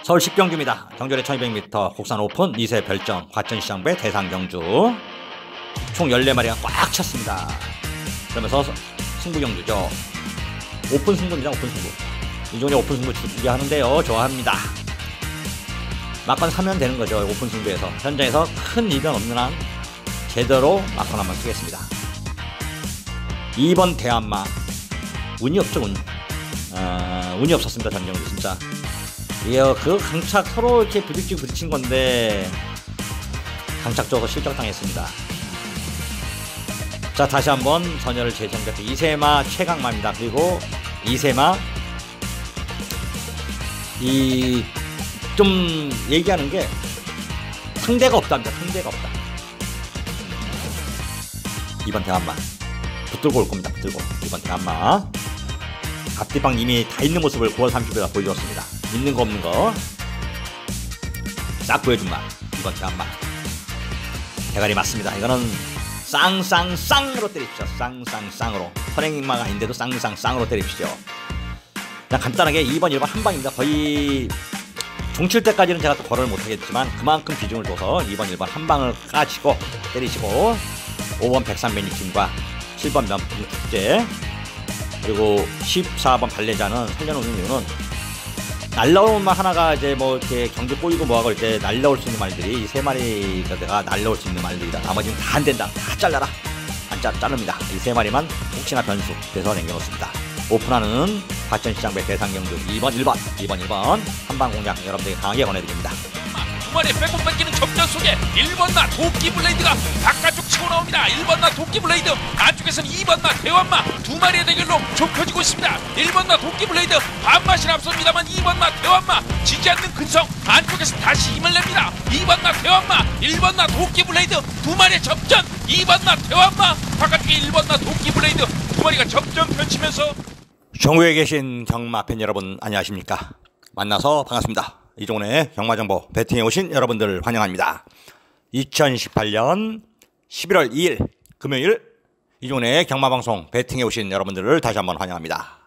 서울 식경주입니다. 경주대 1200m 국산 오픈 2세 별정 과천시장배 대상경주 총 14마리가 꽉 찼습니다. 그러면서 승부경주죠. 오픈 승부입니다. 오픈 승부. 이종의 오픈 승부 준비하는데요. 좋아합니다. 막판 사면 되는 거죠. 오픈 승부에서 현장에서 큰 이변 없는 한 제대로 막판 한번 쓰겠습니다. 2번 대한마 운이 없죠. 운이 없었습니다. 전경주 진짜. 이거 그 강착 서로 이렇게 부딪힌 건데 강착 쪽으로 실격당했습니다. 자, 다시 한번 전열을 재정비할 때 이세마 최강마입니다. 그리고 이세마 좀 얘기하는 게 상대가 없답니다. 상대가 없다. 2번 대한마 붙들고 올 겁니다. 붙들고 2번 대한마 앞뒤방 이미 다 있는 모습을 9월 30일에 보여줬습니다. 있는 거 없는 거 싹 보여준 말 2번 대한마 대가리 맞습니다. 이거는 쌍쌍쌍으로 때립시오. 쌍쌍쌍으로 선행마가 아닌데도 쌍쌍쌍으로 때립시오. 그냥 간단하게 2번 1번 한방입니다. 거의 종칠 때까지는 제가 또 걸어를 못하겠지만 그만큼 비중을 둬서 2번 1번 한방을 까치고 때리시고 5번 백삼매니팀과 7번 면풍 축제 그리고 14번 발레자는 살려놓는 이유는 날라오는 말 하나가 이제 뭐 이렇게 경기 꼬이고 뭐하고 할 때 날라올 수 있는 말들이 이 세 마리가 내가 날라올 수 있는 말들이다. 나머지는 다 안 된다. 다 잘라라. 안 자릅니다. 이 세 마리만 혹시나 변수 돼서 남겨놓습니다. 오픈하는 과천시장배 대상경주 2번 1번 한방 공략 여러분들에게 강하게 권해드립니다. 두 마리 빼고 뺏기는 접전 속에 1번 나 도끼블레이드가 바깥쪽 치고 나옵니다. 1번 나 도끼블레이드 안쪽에서는 2번 나 대왕마 두 마리의 대결로 좁혀지고 있습니다. 1번 나 도끼블레이드 반맛이 앞섭니다만 2번 나 대왕마 지지 않는 근성 안쪽에서 다시 힘을 냅니다. 2번 나 대왕마 1번 나 도끼블레이드 두 마리의 접전 2번 나 대왕마 바깥쪽에 1번 나 도끼블레이드 두 마리가 접전 펼치면서 전국에 계신 경마 팬 여러분 안녕하십니까. 만나서 반갑습니다. 이종훈의 경마정보 배팅에 오신 여러분들 환영합니다. 2018년 11월 2일 금요일 이종훈의 경마방송 배팅에 오신 여러분들을 다시 한번 환영합니다.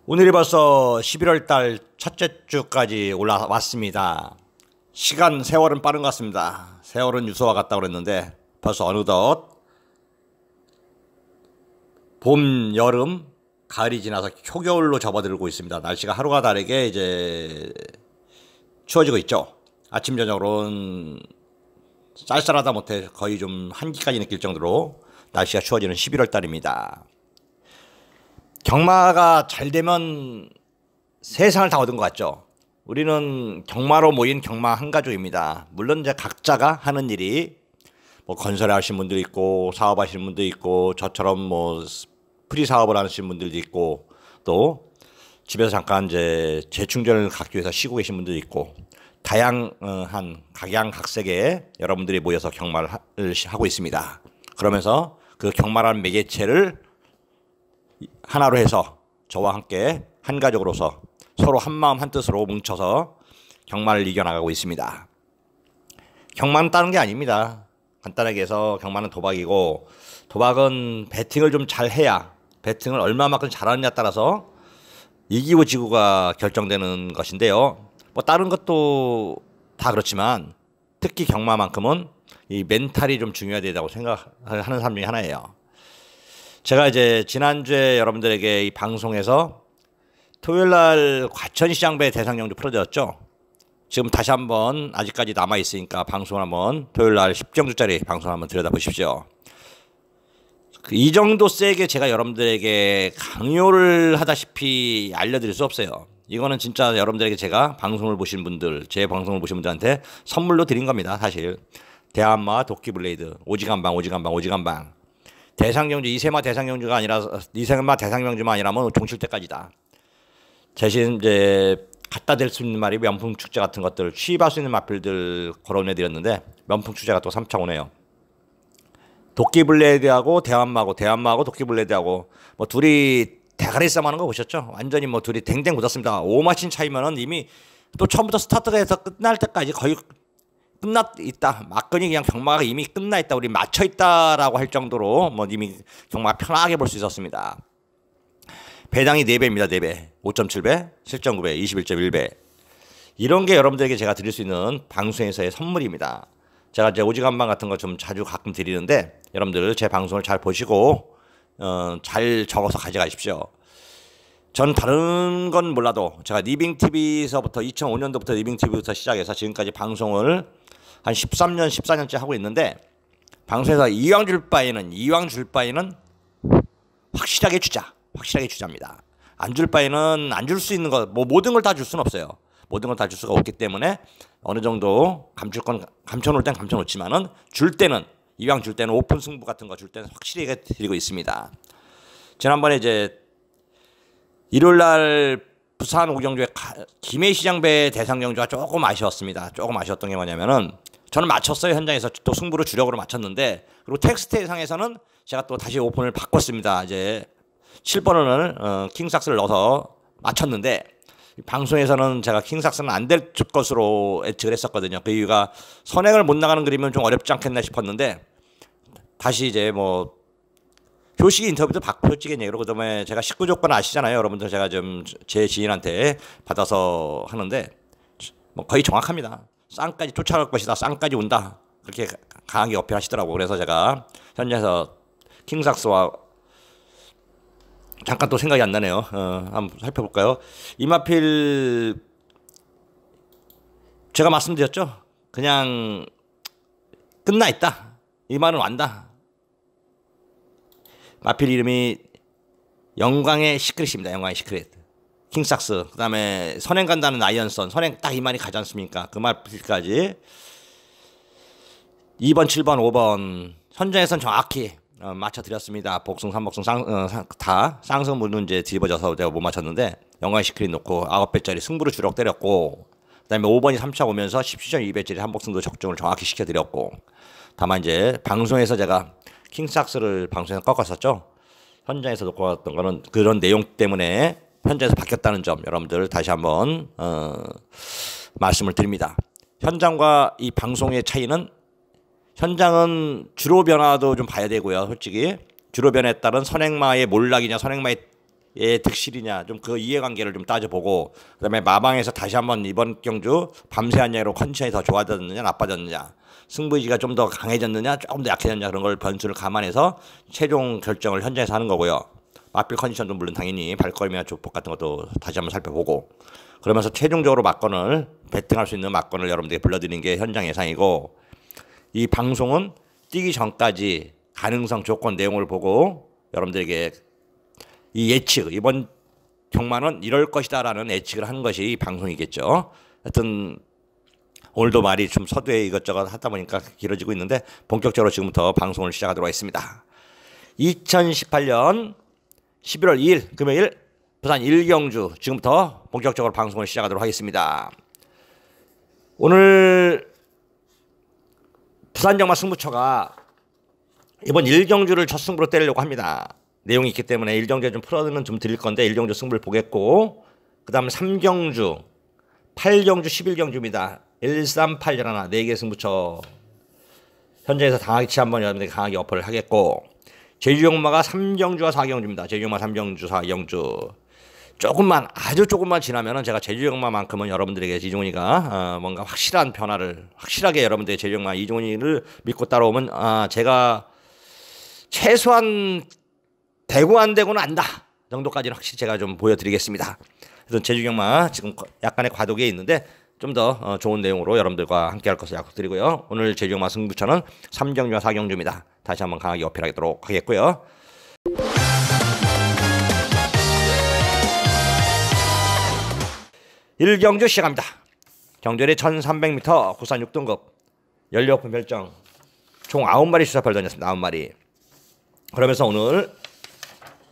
오늘이 벌써 11월달 첫째 주까지 올라왔습니다. 세월은 빠른 것 같습니다. 세월은 유서와 같다고 그랬는데 벌써 어느덧 봄, 여름, 가을이 지나서 초겨울로 접어들고 있습니다. 날씨가 하루가 다르게 이제 추워지고 있죠. 아침 저녁으로는 쌀쌀하다 못해 거의 좀 한기까지 느낄 정도로 날씨가 추워지는 11월 달입니다. 경마가 잘 되면 세상을 다 얻은 것 같죠. 우리는 경마로 모인 경마 한 가족입니다. 물론 이제 각자가 하는 일이 뭐 건설에 하시는 분도 있고 사업하시는 분도 있고 저처럼 뭐 프리 사업을 하시는 분들도 있고 또 집에서 잠깐 이제 재충전을 갖기 위해서 쉬고 계신 분들도 있고 다양한 각양각색의 여러분들이 모여서 경마를 하고 있습니다. 그러면서 그 경마라는 매개체를 하나로 해서 저와 함께 한 가족으로서 서로 한 마음 한 뜻으로 뭉쳐서 경마를 이겨나가고 있습니다. 경마는 다른 게 아닙니다. 간단하게 해서 경마는 도박이고 도박은 배팅을 좀 잘 해야 배팅을 얼마만큼 잘하느냐에 따라서 이기고 지고가 결정되는 것인데요. 뭐 다른 것도 다 그렇지만 특히 경마만큼은 이 멘탈이 좀 중요하다고 생각하는 사람 중에 하나예요. 제가 이제 지난주에 여러분들에게 이 방송에서 토요일날 과천시장배 대상경주 풀어드렸죠. 지금 다시 한번 아직까지 남아있으니까 방송을 한번 토요일날 10경주짜리 방송을 한번 들여다보십시오. 이 정도 세게 제가 여러분들에게 강요를 하다시피 알려드릴 수 없어요. 이거는 진짜 여러분들에게 제가 방송을 보신 분들, 제 방송을 보신 분들한테 선물로 드린 겁니다. 사실 대한마 도끼블레이드 오지간방 대상경주 이세마 대상경주가 아니라 이세마 대상경주만 아니라면 종칠 때까지다. 대신 이제 갖다 댈 수 있는 말이 면풍축제 같은 것들 취입할 수 있는 마필들 거론해드렸는데 면풍축제가 또 3차 오네요. 도끼블레이드하고 대한마하고 도끼블레이드하고 뭐 둘이 대가리 싸움하는 거 보셨죠? 완전히 뭐 둘이 댕댕 붙었습니다. 5마신 차이면은 이미 또 처음부터 스타트가 해서 끝날 때까지 거의 끝나 있다. 막건이 그냥 경마가 이미 끝나 있다. 우리 맞춰 있다라고 할 정도로 뭐 이미 경마 편하게 볼 수 있었습니다. 배당이 4배입니다. 4배. 5.7배, 7.9배, 21.1배. 이런 게 여러분들에게 제가 드릴 수 있는 방송에서의 선물입니다. 제가 이제 오지간방 같은 거 좀 자주 가끔 드리는데 여러분들 제 방송을 잘 보시고 잘 적어서 가져가십시오. 전 다른 건 몰라도 제가 리빙TV에서부터 2005년도부터 리빙TV부터 시작해서 지금까지 방송을 한 13년, 14년째 하고 있는데 방송에서 이왕 줄 바에는 확실하게 주자. 확실하게 주자입니다. 안 줄 바에는 안 줄 수 있는 거 뭐 모든 걸 다 줄 수는 없어요. 모든 걸 다 줄 수가 없기 때문에 어느 정도 감출 건 감춰놓을 땐 감춰놓지만은 줄 때는 이왕 줄 때는 오픈 승부 같은 거 줄 때는 확실하게 드리고 있습니다. 지난번에 이제 일요일날 부산 오경주의 김해시장배 대상경주가 조금 아쉬웠습니다. 조금 아쉬웠던 게 뭐냐면은 저는 맞췄어요. 현장에서 또 승부를 주력으로 맞췄는데 그리고 텍스트상에서는 제가 또 다시 오픈을 바꿨습니다. 이제 7번을 킹삭스를 넣어서 맞췄는데 방송에서는 제가 킹삭스는 안 될 것으로 예측을 했었거든요. 그 이유가 선행을 못 나가는 그림은 좀 어렵지 않겠나 싶었는데 다시 이제 뭐 표식이 인터뷰도 받고 표찍은 얘기로 그다음에 제가 19조건 아시잖아요. 여러분들 제가 좀 제 지인한테 받아서 하는데 뭐 거의 정확합니다. 쌍까지 쫓아갈 것이다. 쌍까지 온다. 그렇게 강하게 어필하시더라고요. 그래서 제가 현장에서 킹삭스와 잠깐 또 생각이 안 나네요. 한번 살펴볼까요? 이마필 제가 말씀드렸죠. 그냥 끝나 있다. 이 말은 완다. 마필 이름이 영광의 시크릿입니다. 영광의 시크릿. 킹삭스. 그 다음에 선행 간다는 아이언선. 선행 딱 이 말이 가지 않습니까? 그 말까지 2번, 7번, 5번 현장에선 정확히 맞춰드렸습니다. 복승, 삼복승 다 쌍승문은 이제 뒤집어져서 내가 못 맞췄는데 영광의 시크릿 놓고 9배짜리 승부를 주력 때렸고 그 다음에 5번이 3차 오면서 17.2배짜리 한복승도 적중을 정확히 시켜드렸고 다만 이제 방송에서 제가 킹삭스를 방송에서 꺾었었죠. 현장에서 놓고 왔던 거는 그런 내용 때문에 현장에서 바뀌었다는 점 여러분들 다시 한번 말씀을 드립니다. 현장과 이 방송의 차이는 현장은 주로 변화도 좀 봐야 되고요. 솔직히 주로 변화에 따른 선행마의 몰락이냐 선행마의 득실이냐 좀 그 이해관계를 좀 따져보고 그다음에 마방에서 다시 한번 이번 경주 밤새 한야로 컨디션이 더 좋아졌느냐 나빠졌느냐 승부의지가 좀 더 강해졌느냐 조금 더 약해졌느냐 그런 걸 변수를 감안해서 최종 결정을 현장에서 하는 거고요. 마필 컨디션도 물론 당연히 발걸음이나 조폭 같은 것도 다시 한번 살펴보고 그러면서 최종적으로 막건을 베팅할 수 있는 막건을 여러분들에게 불러드리는 게 현장 예상이고 이 방송은 뛰기 전까지 가능성 조건 내용을 보고 여러분들에게 이 예측 이번 경마는 이럴 것이다 라는 예측을 하는 것이 이 방송이겠죠. 하여튼 오늘도 말이 좀 서두에 이것저것 하다 보니까 길어지고 있는데 본격적으로 지금부터 방송을 시작하도록 하겠습니다. 2018년 11월 2일 금요일 부산 1경주 지금부터 본격적으로 방송을 시작하도록 하겠습니다. 오늘 부산경마 승부처가 이번 1경주를 첫 승부로 때리려고 합니다. 내용이 있기 때문에 1경주에 좀 풀어는 좀 드릴 건데 1경주 승부를 보겠고 그 다음에 3경주, 8경주, 11경주입니다. 1, 3, 8, 1, 4개 승부처 현장에서 당하기치 한번 여러분들이 강하게 어퍼를 하겠고 제주경마가 3경주와 4경주입니다. 제주경마 3경주, 4경주 조금만 아주 조금만 지나면은 제가 제주경마만큼은 여러분들에게 이종훈이가 뭔가 확실한 변화를 확실하게 여러분들의 제주경마 이종훈이를 믿고 따라오면 제가 최소한 되고 안 되고는 안다 정도까지는 확실히 제가 좀 보여드리겠습니다. 그래서 제주경마 지금 약간의 과도기에 있는데 좀 더 좋은 내용으로 여러분들과 함께할 것을 약속드리고요. 오늘 제주경마 승부처는 3경주와 4경주입니다. 다시 한번 강하게 어필하도록 하겠고요. 1경주 시작합니다. 경주리 1300m 구산 6등급 연료오픈 별정 총 9마리 수사표를 던졌습니다. 9마리. 그러면서 오늘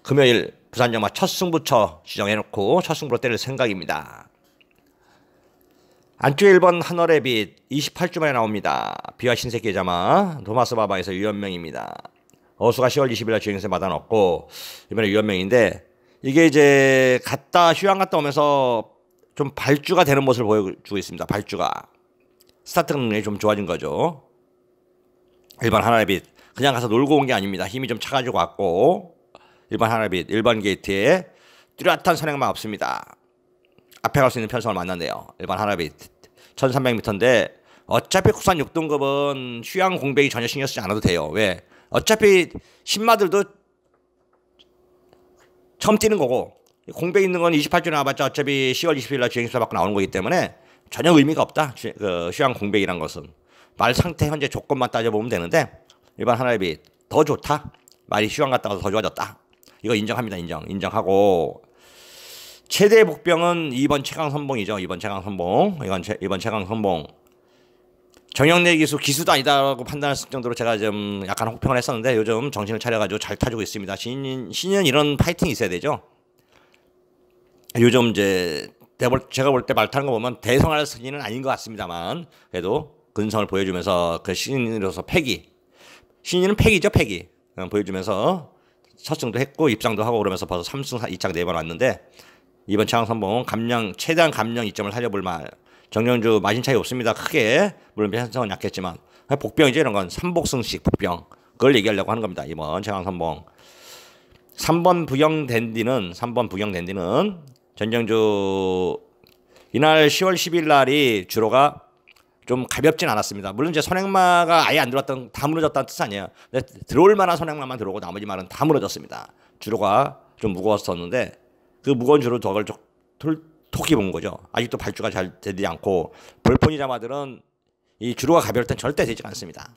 금요일 부산경마 첫 승부처 지정해놓고 첫 승부로 때릴 생각입니다. 안쪽에 1번 하늘의 빛 28주 만에 나옵니다. 비와 신세계 자마 도마스 바바에서 유연명입니다. 어수가 10월 20일날 주행세 받아놓고 이번에 유연명인데 이게 이제 휴양 갔다 오면서 좀 발주가 되는 모습을 보여주고 있습니다. 발주가 스타트 능력이 좀 좋아진 거죠. 일반 하나라빗 그냥 가서 놀고 온 게 아닙니다. 힘이 좀 차가지고 왔고 일반 하나라빗 1번 게이트에 뚜렷한 선행만 없습니다. 앞에 갈 수 있는 편성을 만났네요. 일반 하나라빗 1300m인데 어차피 국산 6등급은 휴양 공백이 전혀 신경 쓰지 않아도 돼요. 왜? 어차피 신마들도 처음 뛰는 거고 공백 있는 건 28주 나와봤자 어차피 10월 20일 날 주행수사 받고 나오는 거기 때문에 전혀 의미가 없다. 그 휴양 공백이란 것은 말 상태 현재 조건만 따져보면 되는데 일반 하나라빗 더 좋다. 말이 휴양 갔다 와서 더 좋아졌다. 이거 인정합니다. 인정하고 최대 복병은 2번 최강선봉이죠. 2번 최강선봉. 이번 최강선봉. 정형내 기수도 아니다라고 판단했을 정도로 제가 좀 약간 혹평을 했었는데 요즘 정신을 차려가지고 잘 타주고 있습니다. 신인 이런 파이팅이 있어야 되죠. 요즘 이제 제가 볼 때 말 타는 거 보면 대성할 승리는 아닌 것 같습니다만 그래도 근성을 보여주면서 그 신인으로서 신인은 패기죠. 보여주면서 첫 승도 했고 입상도 하고 그러면서 벌써 3승 2장 4번 왔는데 이번 최강선봉 최대한 감량 이점을 살려볼 말. 정영주 마진 차이 없습니다. 크게 물론 편성은 약했지만 복병이죠. 이런 건 3복승식 복병 그걸 얘기하려고 하는 겁니다. 이번 최강선봉 3번 부경 댄디는 전정주 이날 10월 10일 날이 주로가 좀 가볍진 않았습니다. 물론 이제 선행마가 아예 안 들어왔던 다 무너졌다는 뜻 아니에요. 들어올 만한 선행마만 들어오고 나머지 말은 다 무너졌습니다. 주로가 좀 무거웠었는데 그 무거운 주로 저걸 톡 입은 거죠. 아직도 발주가 잘 되지 않고 볼포니 자마들은 이 주로가 가벼울 땐 절대 되지 않습니다.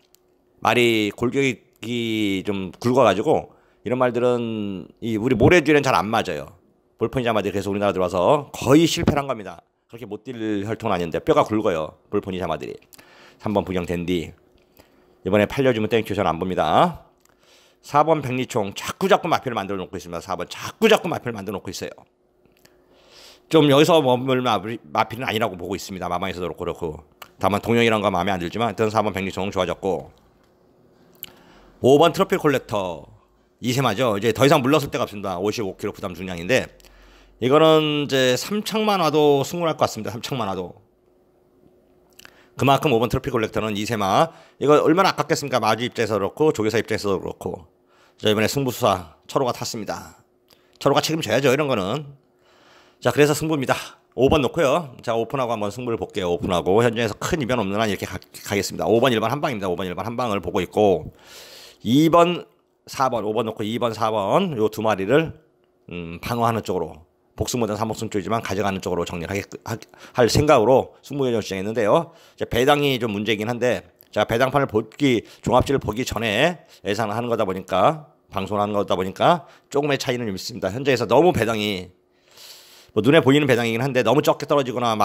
말이 골격이 좀 굵어가지고 이런 말들은 우리 모래줄에는 잘 안 맞아요. 볼포니 자마들이 그래서 우리나라 들어와서 거의 실패를 한 겁니다. 그렇게 못 뛸 혈통은 아닌데 뼈가 굵어요. 볼포니 자마들이. 3번 부경 댄디. 이번에 팔려주면 땡큐 안 봅니다. 4번 백리총 자꾸 마피를 만들어 놓고 있습니다. 4번 자꾸 마피를 만들어 놓고 있어요. 좀 여기서 머물 마피는 아니라고 보고 있습니다. 마방에서도 그렇고. 다만 동영이란 건 마음에 안 들지만 일단 4번 백리총 좋아졌고 5번 트로피 콜렉터 2세마죠. 이제 더 이상 물러설 데가 없습니다. 55kg 부담 중량인데 이거는 이제 3창만 와도 승부할 것 같습니다. 3창만 와도. 그만큼 5번 트로피 콜렉터는 2세마 이거 얼마나 아깝겠습니까? 마주 입장에서 그렇고 조교사 입장에서도 그렇고. 자 이번에 승부수사 철호가 탔습니다. 철호가 책임져야죠. 이런 거는. 자 그래서 승부입니다. 5번 놓고요. 자 오픈하고 한번 승부를 볼게요. 오픈하고 현장에서 큰 이변 없는 한 이렇게 가겠습니다. 5번 1번 한방입니다. 5번 1번 한방을 보고 있고 2번 4번 5번 놓고 2번 4번 요 두 마리를 방어하는 쪽으로 복승보다는 3복승 쪽이지만 가져가는 쪽으로 정리를 할 생각으로 승부전을 시작했는데요. 배당이 좀 문제이긴 한데 자 배당판을 종합지를 보기 전에 예상을 하는 거다 보니까 방송을 하는 거다 보니까 조금의 차이는 좀 있습니다. 현재에서 너무 배당이 눈에 보이는 배당이긴 한데 너무 적게 떨어지거나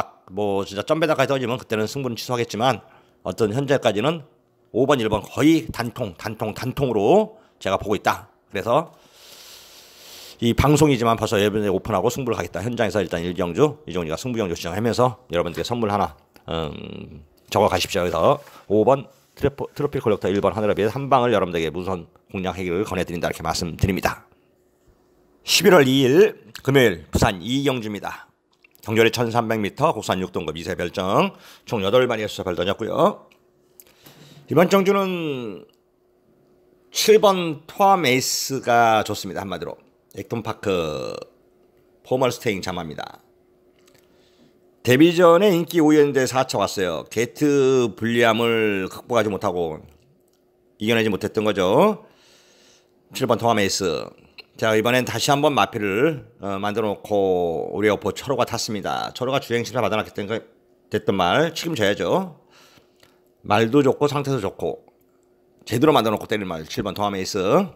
진짜 점배당까지 떨어지면 그때는 승부는 취소하겠지만 어떤 현재까지는 5번 1번 거의 단통으로 제가 보고 있다. 그래서 이 방송이지만 벌써 여러분들 오픈하고 승부를 가겠다. 현장에서 일단 이정훈이가 승부경주 시작하면서 여러분들께 선물 하나 적어 가십시오. 그래서 5번 트로피 콜렉터 1번 하늘아비의 한 방을 여러분들에게 무선 공략하기를 권해드린다 이렇게 말씀드립니다. 11월 2일 금요일 부산 이경주입니다. 경주리 1300m 국산 6등급 2세 별정 총 8마리의 수사별 던졌고요. 이번 정주는 7번 토암 에이스가 좋습니다. 한마디로 액톤파크 포멀 스테잉 자마입니다. 데뷔 전에 인기 5위였는데 4차 왔어요. 게이트 불리함을 극복하지 못하고 이겨내지 못했던 거죠. 7번 토암 에이스. 자 이번엔 다시 한번 마피를 만들어 놓고 우리 어포 철호가 탔습니다. 철호가 주행실을 받아놨기 때문에 됐던 말 책임져야죠. 말도 좋고 상태도 좋고 제대로 만들어 놓고 때릴 말 7번 토암 에이스.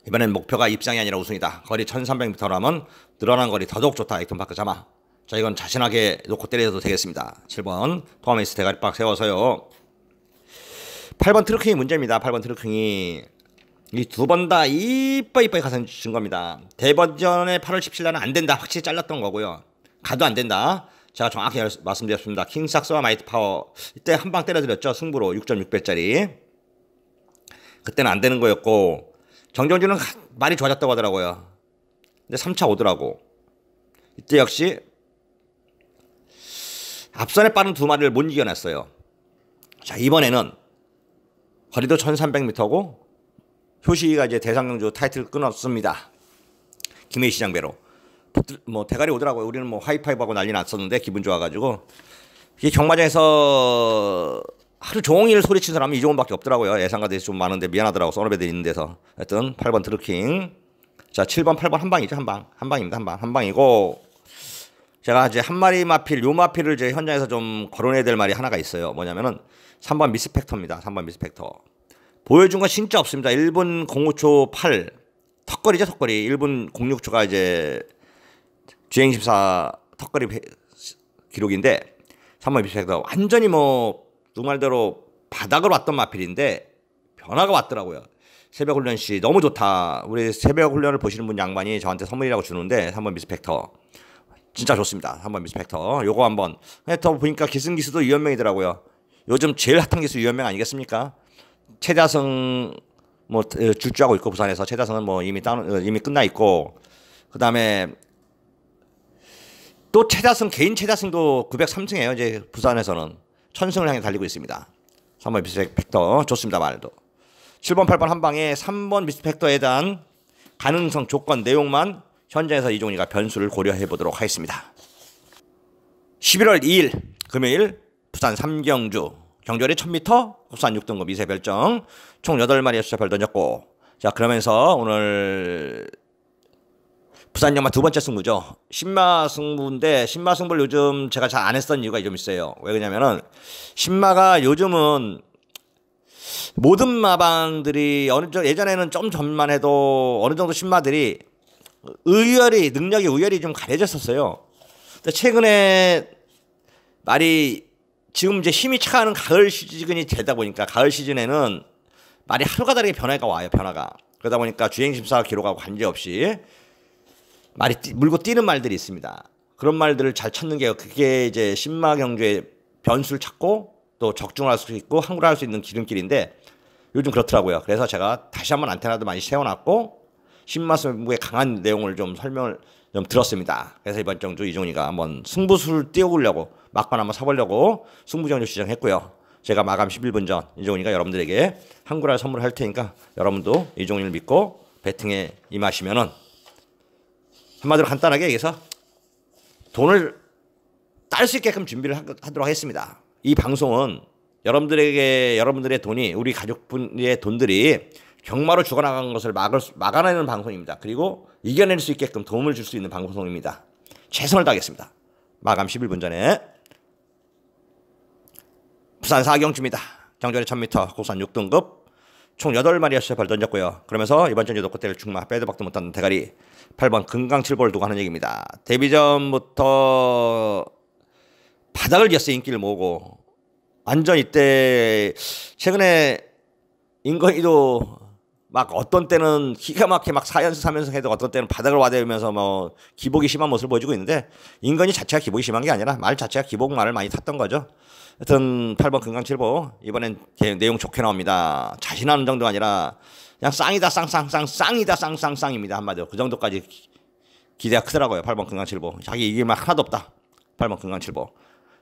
이번엔 목표가 입상이 아니라 우승이다. 거리 1300m라면 늘어난 거리 더더욱 좋다. 액톤파크 자마. 자 이건 자신하게 놓고 때려도 되겠습니다. 7번 토암 에이스 대가리빡 세워서요. 8번 트루킹이 문제입니다. 8번 트루킹이 이 두 번 다 이빠이 가서 준 겁니다. 대번전에 8월 17일 날은 안 된다. 확실히 잘랐던 거고요. 가도 안 된다. 제가 정확히 말씀드렸습니다. 킹삭스와 마이트 파워 이때 한 방 때려드렸죠. 승부로 6.6배짜리. 그때는 안 되는 거였고 정정주는 많이 좋아졌다고 하더라고요. 근데 3차 오더라고. 이때 역시 앞선에 빠른 두 마리를 못 이겨냈어요. 자, 이번에는 거리도 1300m고 효시가 이제 대상경주 타이틀을 끊었습니다. 김해희 시장배로. 뭐 대가리 오더라고요. 우리는 뭐 하이파이브하고 난리 났었는데 기분 좋아가지고. 이게 경마장에서 하루 종일 소리친 사람이 이종훈밖에 없더라고요. 예상가들이 좀 많은데 미안하더라고. 선후배들이 있는 데서. 하여튼 8번 드루킹. 자, 7번, 8번 한 방이죠. 한 방. 한 방입니다. 한 방이고. 제가 이제 한 마리 마필, 요 마필을 이제 현장에서 좀 거론해야 될 말이 하나가 있어요. 뭐냐면은 3번 미스팩터입니다. 3번 미스팩터. 보여준 건 진짜 없습니다. 1분 05초 8. 턱걸이죠, 턱걸이. 1분 06초가 이제 주행심사 턱걸이 기록인데 3번 미스팩터. 완전히 뭐 누말대로 바닥으로 왔던 마필인데 변화가 왔더라고요. 새벽훈련 씨 너무 좋다. 우리 새벽훈련을 보시는 분 양반이 저한테 선물이라고 주는데 3번 미스팩터. 진짜 좋습니다. 3번 미스팩터. 요거 한번. 더 보니까 기승기수도 유연명이더라고요. 요즘 제일 핫한 기수 유연명 아니겠습니까? 최다성 뭐 줄주하고 있고 부산에서 최다성은 뭐 이미 끝나 있고 그다음에 또 최다성 개인 최다성도 903승이에요. 이제 부산에서는 1000승을 향해 달리고 있습니다. 3번 미스팩터 좋습니다. 말도. 7번 8번 한 방에 3번 미스팩터에 대한 가능성 조건 내용만 현장에서 이종훈이가 변수를 고려해 보도록 하겠습니다. 11월 2일 금요일 부산 3경주 경주거리 1000m 국산 6등급 2세 별정 총 8마리의 숫자별 던졌고 자 그러면서 오늘 부산 영마 두 번째 승부죠. 신마 승부인데 신마 승부를 요즘 제가 잘 안 했던 이유가 좀 있어요. 왜 그러냐면은 신마가 요즘은 모든 마방들이 어느 정도 예전에는 좀 전만 해도 어느 정도 신마들이 능력이 우열이 좀 가려졌었어요. 근데 최근에 말이 지금 이제 힘이 차가는 가을 시즌이 되다 보니까 가을 시즌에는 말이 하루가 다르게 변화가 와요. 변화가. 그러다 보니까 주행심사 기록하고 관계없이 말이 물고 뛰는 말들이 있습니다. 그런 말들을 잘 찾는 게 그게 이제 신마 경주의 변수를 찾고 또 적중할 수 있고 항구할 수 있는 기름길인데 요즘 그렇더라고요. 그래서 제가 다시 한번 안테나도 많이 세워놨고 신마 승부의 강한 내용을 좀 설명을 좀 들었습니다. 그래서 이번 경주 이종훈이가 한번 승부수를 띄워보려고 막판 한번 사보려고 승부전을 시작했고요. 제가 마감 11분 전 이종훈이가 여러분들에게 한구랄 선물을 할 테니까 여러분도 이종훈이를 믿고 배팅에 임하시면은 한마디로 간단하게 얘기해서 돈을 딸 수 있게끔 준비를 하도록 하겠습니다. 이 방송은 여러분들의 돈이 우리 가족분의 돈들이 경마로 죽어나간 것을 막아내는 방송입니다. 그리고 이겨낼 수 있게끔 도움을 줄 수 있는 방송입니다. 최선을 다하겠습니다. 마감 11분 전에 부산 4경주입니다. 경주거리 1000m 국산 6등급 총 8마리의 숫자별 던졌고요. 그러면서 이번 전 요도꽃대를 충마 빼도 박도 못하는 대가리 8번 금강칠보를 두고 하는 얘기입니다. 데뷔전부터 바닥을 이었어요. 인기를 모으고 완전 이때 최근에 인건이도 막 어떤 때는 기가 막히게 막 4연승 3연승 해도 어떤 때는 바닥을 와대면서 뭐 기복이 심한 모습을 보여주고 있는데 인건이 자체가 기복이 심한 게 아니라 말 자체가 기복말을 많이 탔던 거죠. 하여튼 8번 금강칠보 이번엔 내용 좋게 나옵니다. 자신하는 정도가 아니라 그냥 쌍이다 쌍이다 쌍입니다. 한마디로 그 정도까지 기대가 크더라고요. 8번 금강칠보 자기 이길 만 하나도 없다. 8번 금강칠보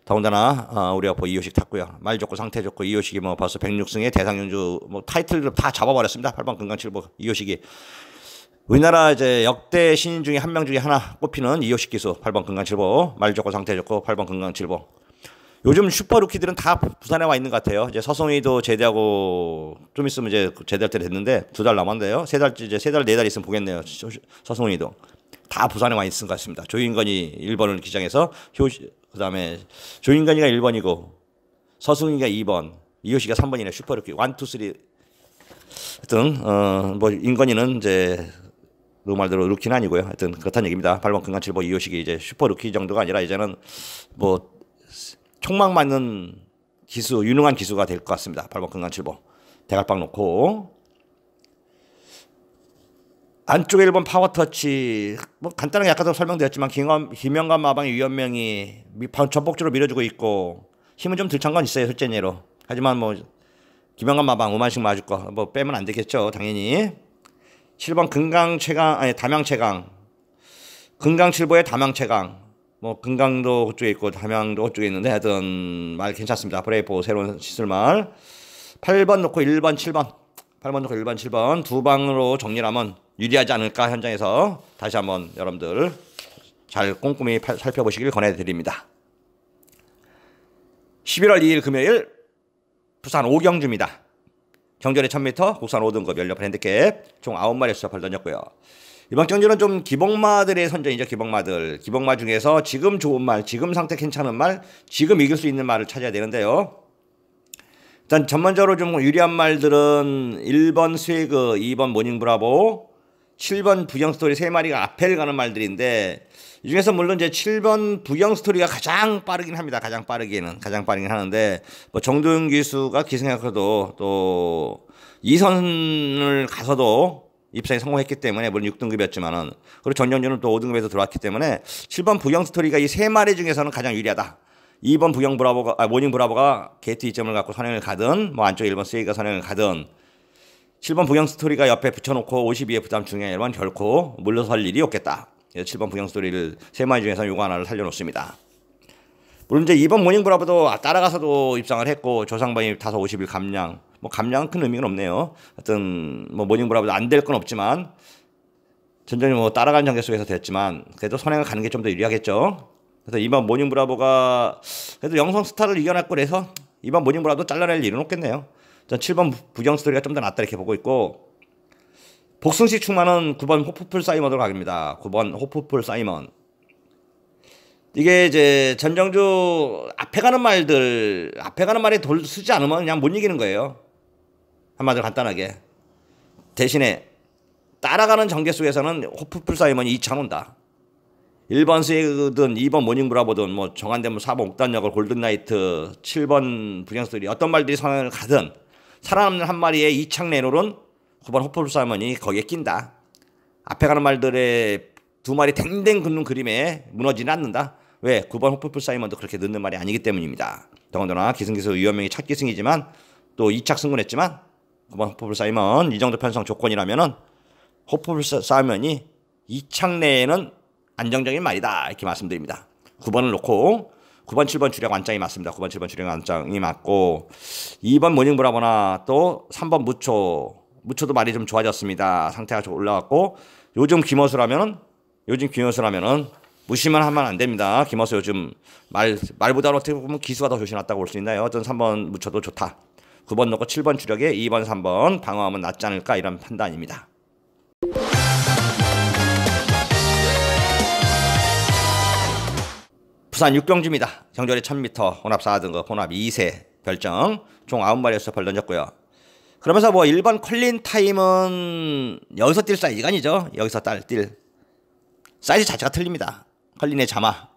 더군다나 우리가 이호식 탔고요. 말 좋고 상태 좋고 이호식이 뭐 벌써 106승에 대상연주 뭐 타이틀을 다 잡아버렸습니다. 8번 금강칠보 이호식이 우리나라 이제 역대 신인 중에 한 명 중에 하나 꼽히는 이호식 기수 8번 금강칠보 말 좋고 상태 좋고 8번 금강칠보 요즘 슈퍼 루키들은 다 부산에 와 있는 것 같아요. 이제 서송이도 제대하고 좀 있으면 이제 제대할 때 됐는데 2달 남았는데요. 3달 4달 있으면 보겠네요. 서송이도 다 부산에 와 있는 것 같습니다. 조인건이 1번을 기장해서 그다음에 조인건이가 1번이고 서승이가 2번, 이호식이가 3번이네. 슈퍼루키 1, 2, 3. 하여튼 뭐 인건이는 이제 그 말대로 루키는 아니고요. 하여튼 그렇다는 얘기입니다. 8번 금강칠보 이호식이 이제 슈퍼루키 정도가 아니라 이제는 뭐 총망 맞는 기수, 유능한 기수가 될 것 같습니다. 8번 금강칠보 대갈빵 놓고 안쪽에 1번 파워터치 뭐 간단하게 아까도 설명드렸지만 김영관 마방의 위험명이 전폭주로 밀어주고 있고 힘은 좀 들찬 건 있어요. 솔직히로 하지만 뭐 김영관 마방 5만씩 맞을 거 뭐 빼면 안 되겠죠. 당연히 7번 금강 최강 아니 담양 최강 금강칠보의 담양 최강 뭐 금강도 그쪽에 있고 담양도 그쪽에 있는데 하여튼 말 괜찮습니다. 브레이포 새로운 시술말 8번 놓고 1번 7번 8번 놓고 1번 7번 두 방으로 정리하면 유리하지 않을까 현장에서 다시 한번 여러분들 잘 꼼꼼히 살펴보시길 권해드립니다. 11월 2일 금요일 부산 오경주입니다. 경전의 1000m 국산 5등급 연료판 핸디캡 총 9마리 수첩을 던졌고요. 이번 경주는 좀 기복마들의 선전이죠. 기복마 중에서 지금 좋은 말, 지금 상태 괜찮은 말, 지금 이길 수 있는 말을 찾아야 되는데요. 일단 전반적으로 좀 유리한 말들은 1번 스웨그, 2번 모닝브라보, 7번 부경스토리 3마리가 앞에를 가는 말들인데 이 중에서 물론 이제 7번 부경스토리가 가장 빠르긴 합니다. 가장 빠르긴 하는데 뭐 정도윤 기수가 기승약해도 또 2선을 가서도 입상에 성공했기 때문에 물론 6등급이었지만은 그리고 전정준은 또 5등급에서 들어왔기 때문에 7번 부경스토리가 이 3마리 중에서는 가장 유리하다. 2번 모닝브라보가 게이트 2점을 갖고 선행을 가든 뭐 안쪽에 1번 스웨이가 선행을 가든 7번 부경스토리가 옆에 붙여놓고 52에 부담 중에 1번 결코 물러설 일이 없겠다. 7번 부경스토리를 3마리 중에서 요거 하나를 살려놓습니다. 물론 이제 2번 모닝브라보도 따라가서도 입상을 했고 조상범이 타서 51 감량 뭐 감량은 큰 의미는 없네요. 하여튼 뭐 모닝브라보도 안 될 건 없지만 전전이 뭐 따라간 전개 속에서 됐지만 그래도 선행을 가는 게 좀 더 유리하겠죠. 그래서 2번 모닝브라보가 그래도 영성 스타를 이겨냈고 그래서 2번 모닝브라보도 잘라낼 일은 없겠네요. 전 7번 부경스토리가 좀 더 낫다 이렇게 보고 있고 복승식 충만은 9번 호프풀 사이먼으로 가깁니다. 9번 호프풀 사이먼. 이게 이제 전정주 앞에 가는 말에 돌 쓰지 않으면 그냥 못 이기는 거예요. 한마디로 간단하게. 대신에 따라가는 전개 속에서는 호프풀 사이먼이 2차 온다. 1번 스웨이든 2번 모닝브라보든 뭐 정한되면 4번 옥단역을 골든나이트 7번 부경스토리 어떤 말들이 선행을 가든 살아남는 한 마리의 이착 내놓은 9번 호프풀 사이먼이 거기에 낀다. 앞에 가는 말들의 두 마리 댕댕 긋는 그림에 무너지는 않는다. 왜? 9번 호프풀 사이먼도 그렇게 늦는 말이 아니기 때문입니다. 더군다나 기승기수 위원명이 첫 기승이지만 또 2착 승군했지만 9번 호프풀 사이먼 이 정도 편성 조건이라면은 호프풀 사이먼이 2착 내에는 안정적인 말이다 이렇게 말씀드립니다. 9번을 놓고 9번 7번 주력 완장이 맞습니다. 9번 7번 주력 완장이 맞고 2번 모닝브라보나 또 3번 무초도 말이 좀 좋아졌습니다. 상태가 좀 올라갔고 요즘 김어수라면은 무시만 하면 안 됩니다. 김어수 요즘 말보다는 어떻게 보면 기수가 더 조신했다고 볼 수 있나요? 어떤 3번 무초도 좋다. 9번 넣고 7번 주력에 2번 3번 방어하면 낫지 않을까 이런 판단입니다. 부산 육경주입니다. 경전의 1000m 혼합 4등급 혼합 2세 별정 총 9마리의 수첩을 던졌고요. 그러면서 뭐 1번 컬린 타임은 여기서 뛸 사이즈가 아니죠. 여기서 뛸 사이즈 자체가 틀립니다. 컬린의 자마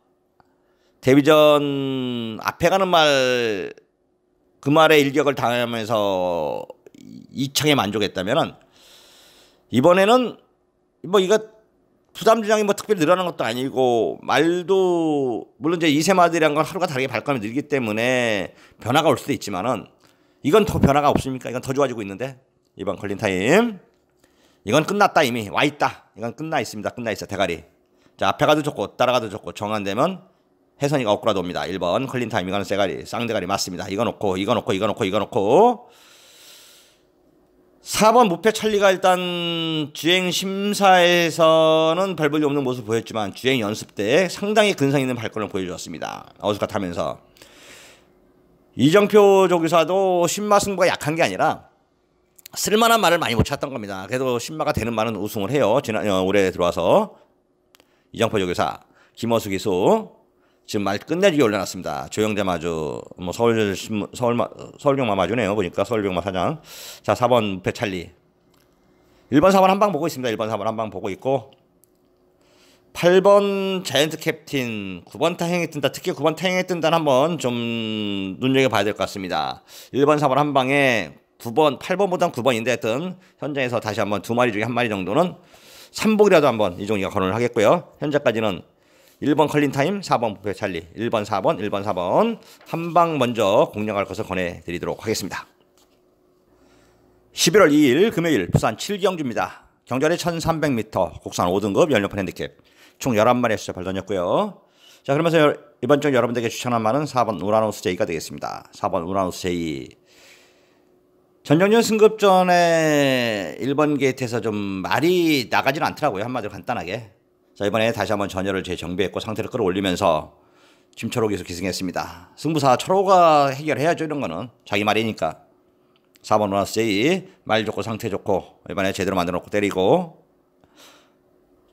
데뷔전 앞에 가는 말 그 말에 일격을 당하면서 2창에 만족했다면은 이번에는 뭐 이거 부담 주장이 뭐 특별히 늘어난 것도 아니고 말도 물론 이제 2세마들이란 건 하루가 다르게 발감이 늘기 때문에 변화가 올 수도 있지만은 이건 더 변화가 없습니까? 이건 더 좋아지고 있는데 이번 컬린 타임 이건 끝났다 이미 와 있다. 이건 끝나 있습니다. 끝나 있어 대가리. 자 앞에 가도 좋고 따라가도 좋고 정한되면 혜선이가 억울하도 옵니다. 1번 컬린 타임 이거는 쇠가리 쌍대가리 맞습니다. 이거 놓고 4번 무패 찰리가 일단 주행 심사에서는 별 볼이 없는 모습을 보였지만 주행 연습 때 상당히 근성 있는 발걸음을 보여주었습니다. 어수컷하면서 이정표 조교사도 신마 승부가 약한 게 아니라 쓸만한 말을 많이 못 찾던 겁니다. 그래도 신마가 되는 말은 우승을 해요. 올해 들어와서 이정표 조교사 김어수 기수 지금 말 끝내주기 올려놨습니다. 조영재 마주, 뭐 서울경마 마주네요. 보니까 서울경마 사장. 자, 4번 무패 찰리. 1번, 4번 한 방 보고 있습니다. 1번, 4번 한 방 보고 있고 8번 자이언트 캡틴, 9번 타행에 뜬다. 특히 9번 타행에 뜬다는 한번 좀 눈여겨봐야 될 것 같습니다. 1번, 4번 한 방에 9번, 8번보단 9번인데 하여튼 현장에서 다시 한번 두 마리 중에 한 마리 정도는 3복이라도 한번 이종이가 거론을 하겠고요. 현재까지는 1번 컬린 타임, 4번 무패 찰리, 1번 4번 한 방 먼저 공략할 것을 권해드리도록 하겠습니다. 11월 2일 금요일 부산 7경주입니다. 경전의 1300m 국산 5등급 연료판 핸디캡 총 11마리의 수첩을 던졌고요. 자, 그러면서 이번 주 여러분들에게 추천한 말은 4번 우라노스 J가 되겠습니다. 4번 우라노스 J. 전정전 승급전에 1번 게이트에서 좀 말이 나가지는 않더라고요. 한마디로 간단하게. 자, 이번에 다시 한번 전열을 재정비했고 상태를 끌어올리면서 김철호 기수 기승했습니다. 승부사 철호가 해결해야죠. 이런 거는 자기 말이니까. 4번 우라노스 J. 말 좋고 상태 좋고 이번에 제대로 만들어 놓고 때리고,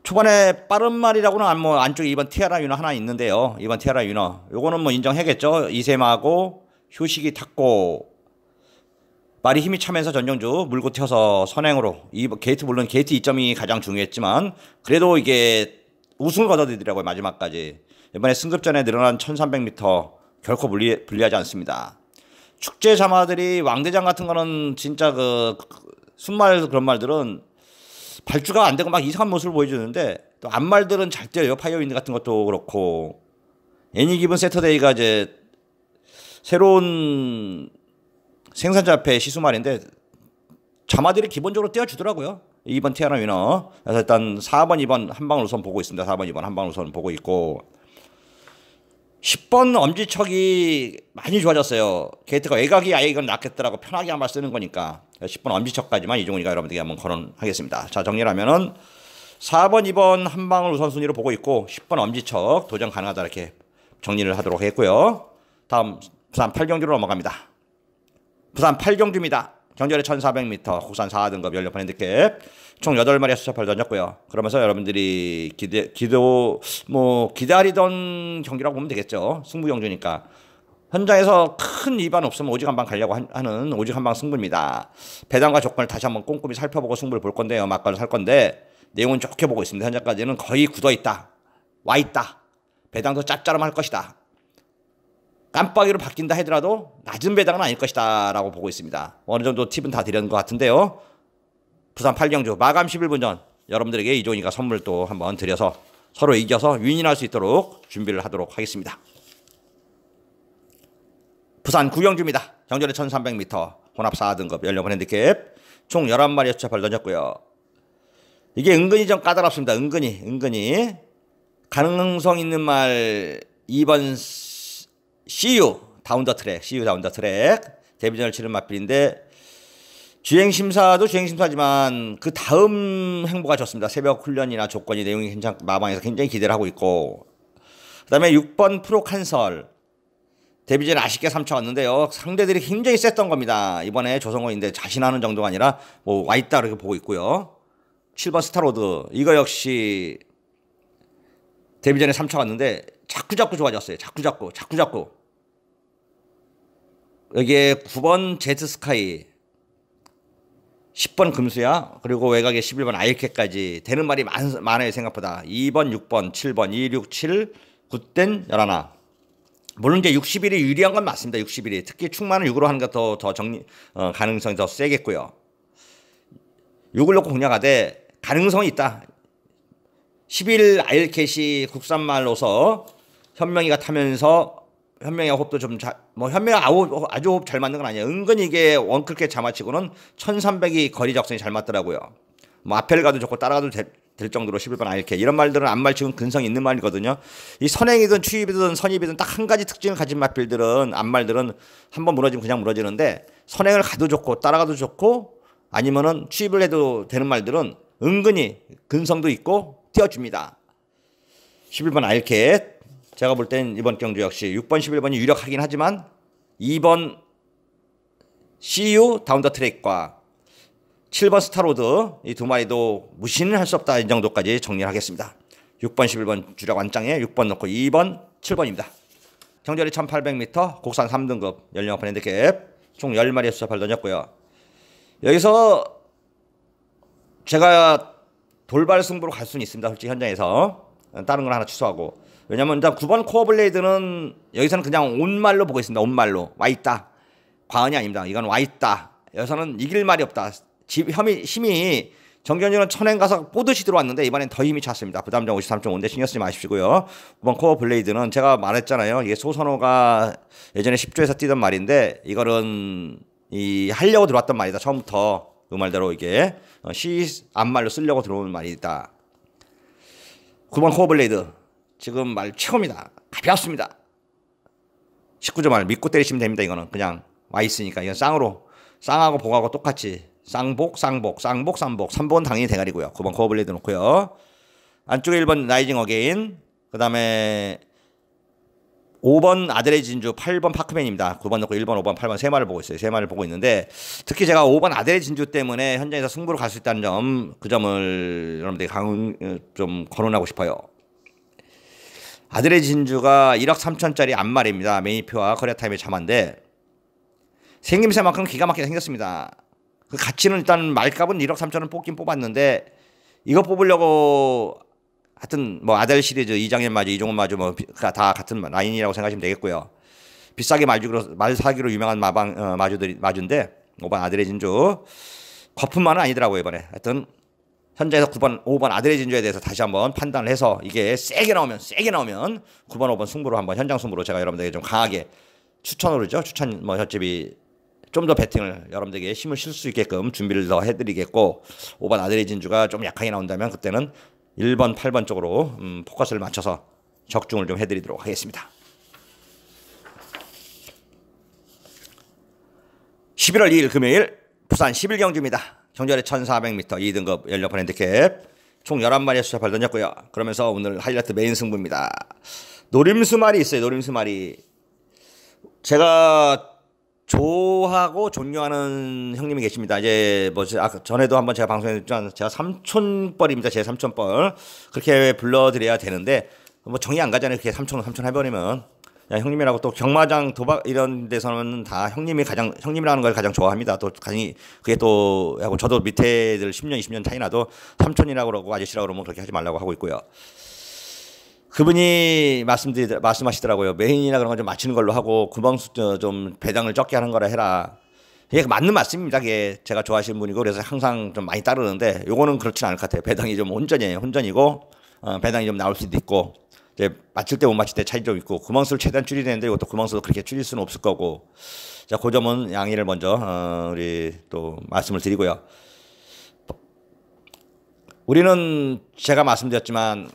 초반에 빠른 말이라고는 뭐 안쪽에 2번 티아라 위너 하나 있는데요. 2번 티아라 위너 요거는 뭐 인정해야겠죠. 이셈하고 휴식이 탔고 말이 힘이 차면서 전정주 물고 튀어서 선행으로, 이 게이트 물론 게이트 2점이 가장 중요했지만 그래도 이게 우승을 거둬들이더라고요. 마지막까지. 이번에 승급전에 늘어난 1300m 결코 불리하지 않습니다. 축제 자마들이 왕대장 같은 거는 진짜 그 순말 그런 말들은 발주가 안 되고 막 이상한 모습을 보여주는데, 또 앞말들은 잘 뛰어요. 파이어윈드 같은 것도 그렇고. 애니 기분 세터데이가 이제 새로운 생산자 앞에 시수말인데 자마들이 기본적으로 띄워주더라고요. 2번 티아라 위너. 그래서 일단 4번, 2번 한 방울 우선 보고 있습니다. 4번, 2번 한 방울 우선 보고 있고, 10번 엄지척이 많이 좋아졌어요. 게이트가 외곽이 아예 이건 낫겠더라고. 편하게 한 발 쓰는 거니까. 10번 엄지척까지만 이종훈이가 여러분들에게 한번 거론하겠습니다. 자, 정리를 하면은 4번, 2번 한 방울 우선순위로 보고 있고 10번 엄지척 도전 가능하다 이렇게 정리를 하도록 했고요. 다음 부산 8경주로 넘어갑니다. 부산 8경주입니다. 경주열에 1400m 국산 4등급 연료판 핸디캡 총 8마리의 수첩을 던졌고요. 그러면서 여러분들이 기다리던 경기라고 보면 되겠죠. 승부 경주니까. 현장에서 큰 위반 없으면 오직 한 방 가려고 하는 오직 한 방 승부입니다. 배당과 조건을 다시 한번 꼼꼼히 살펴보고 승부를 볼 건데요. 막간을 살 건데 내용은 좋게 보고 있습니다. 현재까지는 거의 굳어있다. 와있다. 배당도 짭짤할 것이다. 깜빡이로 바뀐다 하더라도 낮은 배당은 아닐 것이다 라고 보고 있습니다. 어느 정도 팁은 다 드리는 것 같은데요. 부산 8경주 마감 11분 전 여러분들에게 이종이가 선물 또 한번 드려서 서로 이겨서 윈윈할 수 있도록 준비를 하도록 하겠습니다. 부산 9경주입니다. 경주열에 1300m 혼합 4등급 연료판 핸디캡 총 11마리의 수첩을 던졌고요. 이게 은근히 좀 까다롭습니다. 은근히 가능성 있는 말 2번 CU 다운 더 트랙 데뷔전을 치른 맞빌인데, 주행심사도 주행심사지만 그 다음 행보가 좋습니다. 새벽 훈련이나 조건이 내용이 괜찮 마방에서 굉장히 기대를 하고 있고, 그 다음에 6번 프로 칸설 데뷔전 아쉽게 3차 왔는데요. 상대들이 굉장히 셌던 겁니다. 이번에 조성호인데 자신하는 정도가 아니라 뭐 와있다 이렇게 보고 있고요. 7번 스타로드 이거 역시 데뷔전에 3차 왔는데 자꾸 좋아졌어요. 자꾸 여기에 9번 제트스카이 10번 금수야 그리고 외곽에 11번 아일캐까지 되는 말이 많아요. 생각보다 2번 6번 7번 2, 6, 7 9땐 11. 물론 이제 60일이 유리한 건 맞습니다. 60일이 특히 충만을 6으로 하는 게 더 가능성이 더 세겠고요. 6을 놓고 공략하되 가능성이 있다. 10일 아일캣이 국산말로서 현명이가 타면서 현명이가 호흡도 좀 현명이가 아주 호흡 잘 맞는 건 아니에요. 은근히 이게 원클캐 자마치고는 1300이 거리 적성이 잘 맞더라고요. 뭐 앞에를 가도 좋고 따라가도 될 정도로 11번 아일캐 이런 말들은 앞말 지금 근성이 있는 말이거든요. 이 선행이든 추입이든 선입이든 딱 한 가지 특징을 가진 말필들은 앞말들은 한번 무너지면 그냥 무너지는데, 선행을 가도 좋고 따라가도 좋고 아니면은 추입을 해도 되는 말들은 은근히 근성도 있고 띄워줍니다. 11번 아일캐 제가 볼 땐 이번 경주 역시 6번 11번이 유력하긴 하지만 2번 CU 다운 더 트랙과 7번 스타로드 이 두 마리도 무시는 할 수 없다 이 정도까지 정리를 하겠습니다. 6번 11번 주력 완장에 6번 넣고 2번 7번입니다. 경주열이 1800m 국산 3등급 연령판 핸디캡 총 10마리의 수첩을 던졌고요. 여기서 제가 돌발 승부로 갈 수는 있습니다. 솔직히 현장에서 다른 걸 하나 취소하고, 왜냐면 일단 9번 코어 블레이드는 여기서는 그냥 온말로 보고 있습니다. 온말로 와있다. 과언이 아닙니다. 이건 와있다. 여기서는 이길 말이 없다. 힘이 정경준은 천행 가서 뽀듯이 들어왔는데 이번엔 더 힘이 찼습니다. 부담점 53.5인데 신경 쓰지 마십시고요. 9번 코어 블레이드는 제가 말했잖아요. 이게 소선호가 예전에 10조에서 뛰던 말인데 이거는 하려고 들어왔던 말이다. 처음부터 그 말대로 이게 앞말로 쓰려고 들어오는 말이다. 9번 코어 블레이드 지금 말 최고입니다. 가볍습니다. 19점 말 믿고 때리시면 됩니다. 이거는 그냥 와 있으니까 이건 쌍하고 복하고 똑같이 쌍복 3번 당연히 대가리고요. 9번 코어 블레이드 놓고요. 안쪽에 1번 라이징 어게인, 그 다음에 5번 아들의 진주, 8번 파크맨입니다. 9번 넣고 1번, 5번, 8번 세 마리를 보고 있어요. 세 마리를 보고 있는데 특히 제가 5번 아들의 진주 때문에 현장에서 승부를 갈 수 있다는 점, 그 점을 여러분들이 좀 거론하고 싶어요. 아들의 진주가 1억 3천짜리 앞말입니다. 메이표와 거래타임의 자만데 생김새만큼 기가 막히게 생겼습니다. 그 가치는 일단 말값은 1억 3천원 뽑긴 뽑았는데 이거 뽑으려고 하여튼 뭐 아들 시리즈 이장현 마주, 이종훈 마주 뭐 다 같은 라인이라고 생각하시면 되겠고요. 비싸게 말 사기로 유명한 마주인데 5번 아들의 진주 거품만은 아니더라고요 이번에. 하여튼 현재에서 5번 아들의 진주에 대해서 다시 한번 판단을 해서 이게 세게 나오면 9번 5번 승부로 한번 현장 승부로 제가 여러분들에게 좀 강하게 추천으로죠. 뭐 혈집이 좀 더 배팅을 여러분들에게 힘을 실 수 있게끔 준비를 더 해드리겠고 5번 아들의 진주가 좀 약하게 나온다면 그때는 1번 8번 쪽으로 포커스를 맞춰서 적중을 좀 해드리도록 하겠습니다. 11월 2일 금요일 부산 11경주입니다. 경주아래 1400m 2등급 연료판 핸디캡 총 11마리의 수첩을 던졌고요. 그러면서 오늘 하이라이트 메인 승부입니다. 노림수말이 있어요. 노림수말이 제가 좋아하고 존경하는 형님이 계십니다. 이제 뭐 전에도 한번 제가 방송에 했지만 제가 삼촌뻘입니다. 제 삼촌뻘 그렇게 불러드려야 되는데 뭐 정이 안 가잖아요. 그렇게 삼촌 해버리면 야, 형님이라고 또 경마장 도박 이런 데서는 다 형님이라는 걸 가장 좋아합니다. 또 그게 또 하고 저도 밑에 애들 10년 20년 차이 나도 삼촌이라고 그러고 아저씨라고 그러면 그렇게 하지 말라고 하고 있고요. 그분이 말씀하시더라고요. 메인이나 그런 거 좀 맞추는 걸로 하고 구멍수 좀 배당을 적게 하는 거라 해라. 이게 맞는 말씀입니다. 그게 제가 좋아하시는 분이고 그래서 항상 좀 많이 따르는데 요거는 그렇진 않을 것 같아요. 배당이 좀 혼전이고 배당이 좀 나올 수도 있고 이제 맞출 때 못 맞출 때 차이 좀 있고 구멍수를 최대한 줄이야 되는데 이것도 구멍수도 그렇게 줄일 수는 없을 거고 자, 그 점은 양해를 먼저 우리 또 말씀을 드리고요. 우리는 제가 말씀드렸지만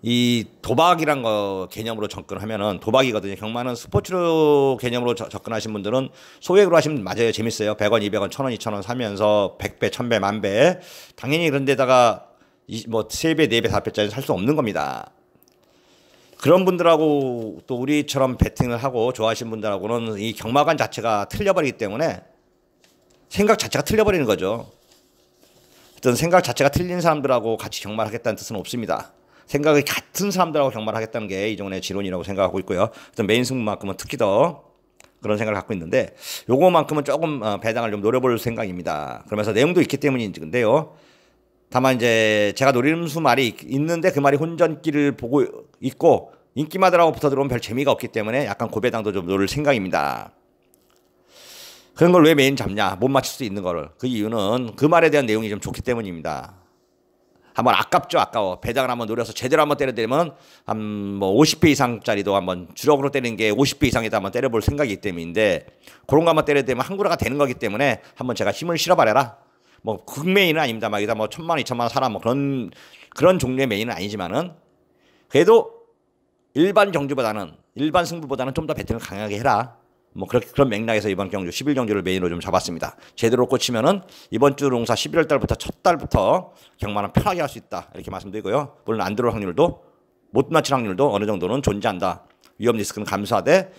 이 도박이란 거 개념으로 접근하면은 도박이거든요. 경마는 스포츠로 개념으로 접근하신 분들은 소액으로 하시면 맞아요. 재밌어요. 100원, 200원, 1000원, 2000원 사면서 100배, 1000배, 10,000배. 당연히 그런 데다가 뭐 3배, 4배, 4배짜리 살 수 없는 겁니다. 그런 분들하고 또 우리처럼 배팅을 하고 좋아하시는 분들하고는 이 경마관 자체가 틀려버리기 때문에 생각 자체가 틀려버리는 거죠. 어떤 생각 자체가 틀린 사람들하고 같이 경마를 하겠다는 뜻은 없습니다. 생각이 같은 사람들하고 경마를 하겠다는 게 이종훈의 지론이라고 생각하고 있고요. 어떤 메인 승부만큼은 특히 더 그런 생각을 갖고 있는데 요거만큼은 조금 배당을 좀 노려볼 생각입니다. 그러면서 내용도 있기 때문인데요. 다만 이제 제가 노림수 말이 있는데 그 말이 혼전기를 보고 있고 인기마들하고 붙어 들어오면 별 재미가 없기 때문에 약간 고배당도 좀 노릴 생각입니다. 그런 걸 왜 메인 잡냐? 못 맞출 수 있는 거를. 그 이유는 그 말에 대한 내용이 좀 좋기 때문입니다. 한번 아깝죠. 아까워. 배당을 한번 노려서 제대로 한번 때려대면 한 뭐 50배 이상짜리도 한번 주력으로 때리는 게 50배 이상에다 한번 때려볼 생각이기 때문인데 그런 거 한번 때려대면 한구라가 되는 거기 때문에 한번 제가 힘을 실어버려라. 뭐 극메인은 아닙니다. 막 여기다 뭐 1000만, 2000만 사람 뭐 그런 종류의 메인은 아니지만은 그래도 일반 승부보다는 좀 더 배팅을 강하게 해라. 뭐 그런 맥락에서 이번 경주 11경주를 메인으로 좀 잡았습니다. 제대로 꽂히면은 이번 주 농사 11월 달부터 첫 달부터 경마는 편하게 할 수 있다. 이렇게 말씀드리고요. 물론 안 들어올 확률도 못 맞출 확률도 어느 정도는 존재한다. 위험 리스크는 감소하되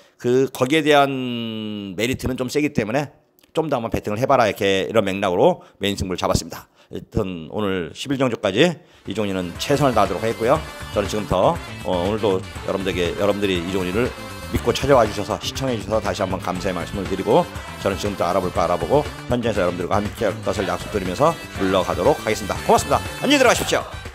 거기에 대한 메리트는 좀 세기 때문에 좀 더 한번 배팅을 해봐라. 이런 맥락으로 메인 승부를 잡았습니다. 일단 오늘 11경주까지 이종훈이는 최선을 다하도록 하겠고요. 저는 지금부터 오늘도 여러분들이 이종훈이를 믿고 찾아와 주셔서 시청해 주셔서 다시 한번 감사의 말씀을 드리고 저는 지금부터 알아보고 현장에서 여러분들과 함께 할 것을 약속드리면서 물러가도록 하겠습니다. 고맙습니다. 안녕히 들어가십시오.